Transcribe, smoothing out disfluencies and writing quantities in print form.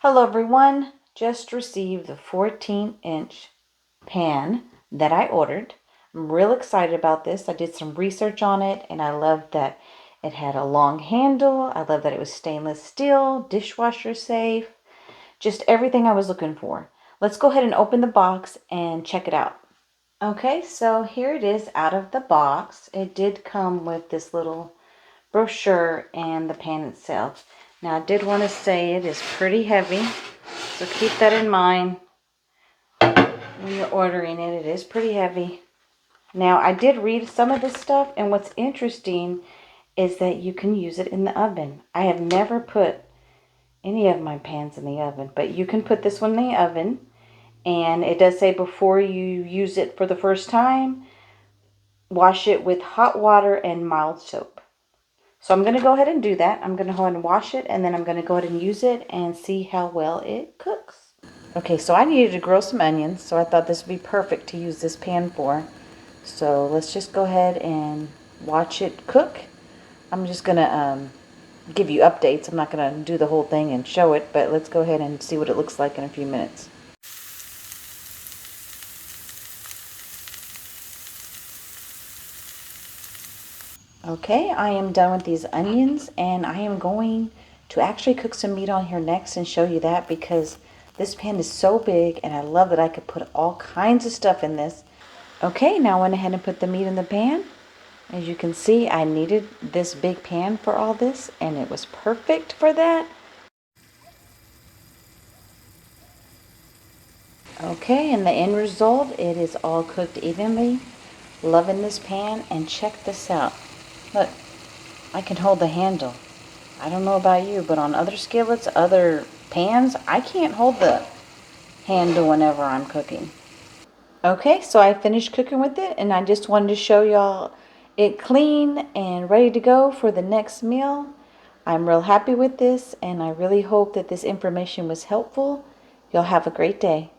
Hello everyone, just received the 14-inch pan that I ordered. I'm real excited about this. I did some research on it and I love that it had a long handle. I love that it was stainless steel, dishwasher safe, just everything I was looking for. Let's go ahead and open the box and check it out. Okay, so here it is out of the box. It did come with this little brochure and the pan itself. Now I did want to say it is pretty heavy, so keep that in mind when you're ordering it. It is pretty heavy. Now I did read some of this stuff, and what's interesting is that you can use it in the oven. I have never put any of my pans in the oven, but you can put this one in the oven, and it does say before you use it for the first time, wash it with hot water and mild soap. So I'm going to go ahead and do that. I'm going to go ahead and wash it, and then I'm going to go ahead and use it and see how well it cooks. Okay, so I needed to grill some onions, so I thought this would be perfect to use this pan for. So let's just go ahead and watch it cook. I'm just going to give you updates. I'm not going to do the whole thing and show it, but let's go ahead and see what it looks like in a few minutes. Okay, I am done with these onions, and I am going to actually cook some meat on here next and show you that, because this pan is so big and I love that I could put all kinds of stuff in this. Okay, now I went ahead and put the meat in the pan. As you can see, I needed this big pan for all this, and it was perfect for that. Okay, and the end result, it is all cooked evenly. Loving this pan, and check this out. Look, I can hold the handle. I don't know about you, but on other skillets, other pans, I can't hold the handle whenever I'm cooking. Okay, so I finished cooking with it, and I just wanted to show y'all it clean and ready to go for the next meal. I'm real happy with this, and I really hope that this information was helpful. Y'all have a great day.